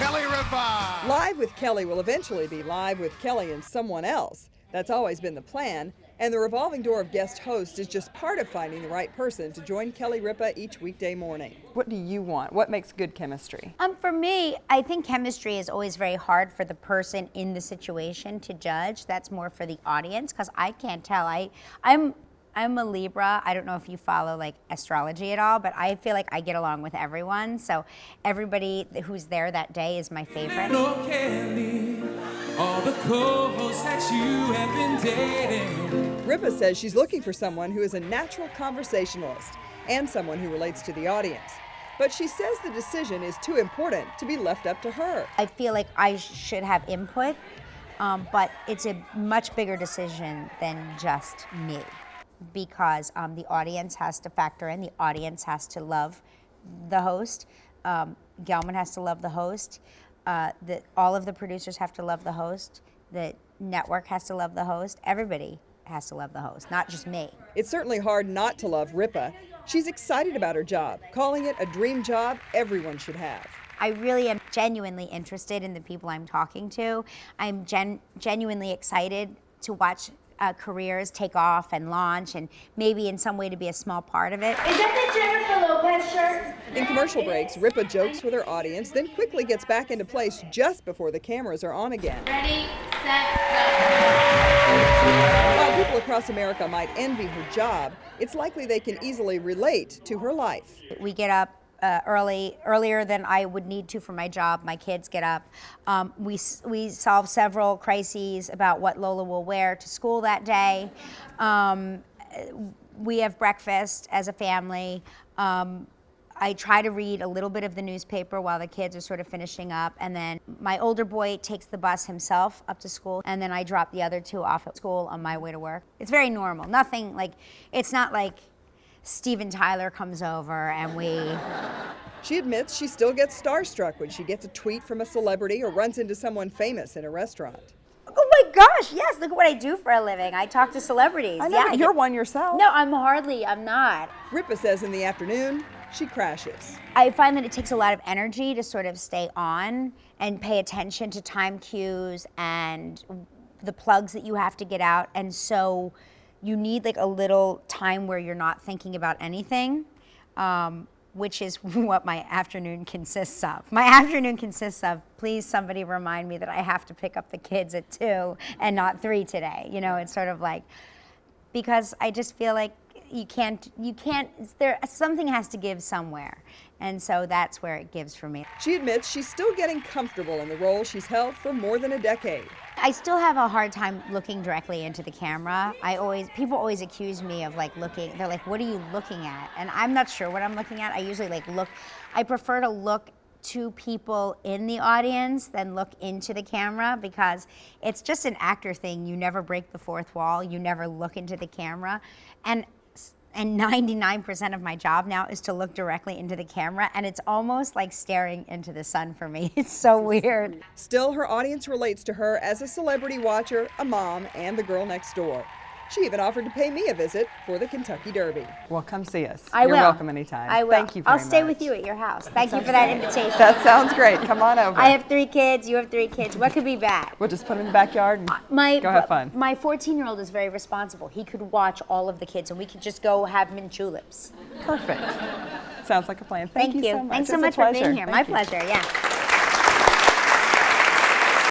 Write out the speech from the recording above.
Kelly Ripa. Live with Kelly will eventually be Live with Kelly and someone else. That's always been the plan, and the revolving door of guest host is just part of finding the right person to join Kelly Ripa each weekday morning. What do you want? What makes good chemistry? For me, I think chemistry is always very hard for the person in the situation to judge. That's more for the audience, because I can't tell. I'm a Libra. I don't know if you follow like astrology at all, but I feel like I get along with everyone. So everybody who's there that day is my favorite. All the co-hosts that you have been dating. Ripa says she's looking for someone who is a natural conversationalist and someone who relates to the audience. But she says the decision is too important to be left up to her. I feel like I should have input, but it's a much bigger decision than just me, because the audience has to factor in. The audience has to love the host. Gelman has to love the host. All of the producers have to love the host. The network has to love the host. Everybody has to love the host, not just me. It's certainly hard not to love Ripa. She's excited about her job, calling it a dream job everyone should have. I really am genuinely interested in the people I'm talking to. I'm genuinely excited to watch careers take off and launch, and maybe in some way to be a small part of it. Is that the Jennifer Lopez shirt? In commercial breaks, Ripa jokes with her audience, then quickly gets back into place just before the cameras are on again. Ready, set, go. While people across America might envy her job, it's likely they can easily relate to her life. We get up earlier than I would need to for my job. My kids get up. We solve several crises about what Lola will wear to school that day. We have breakfast as a family. I try to read a little bit of the newspaper while the kids are sort of finishing up, and then my older boy takes the bus himself up to school, and then I drop the other two off at school on my way to work. It's very normal. Nothing like, it's not like Steven Tyler comes over and we... She admits she still gets starstruck when she gets a tweet from a celebrity or runs into someone famous in a restaurant. Oh my gosh, yes, look at what I do for a living. I talk to celebrities. I know, you're one yourself. No, I'm not. Ripa says in the afternoon, she crashes. I find that it takes a lot of energy to sort of stay on and pay attention to time cues and the plugs that you have to get out, and so you need like a little time where you're not thinking about anything, which is what my afternoon consists of. My afternoon consists of, please somebody remind me that I have to pick up the kids at 2 and not 3 today. You know, it's sort of like, because I just feel like something has to give somewhere. And so that's where it gives for me. She admits she's still getting comfortable in the role she's held for more than a decade. I still have a hard time looking directly into the camera. People always accuse me of like looking, they're like, what are you looking at? And I'm not sure what I'm looking at. I usually I prefer to look to people in the audience than look into the camera, because it's just an actor thing. You never break the fourth wall. You never look into the camera. And 99% of my job now is to look directly into the camera, and it's almost like staring into the sun for me. It's so weird. Still, her audience relates to her as a celebrity watcher, a mom, and the girl next door. She even offered to pay me a visit for the Kentucky Derby. Well, come see us. I will. You're welcome anytime. I will. Thank you very I'll stay much. with you at your house. Thank you for that invitation. That sounds great. Come on over. I have 3 kids. You have 3 kids. What could be bad? We'll just put them in the backyard and go have fun. My 14-year-old is very responsible. He could watch all of the kids, and we could just go have mint juleps. Perfect. Sounds like a plan. Thank you so much. Thanks so It's a much for pleasure. being here. Thank My you. pleasure, yeah.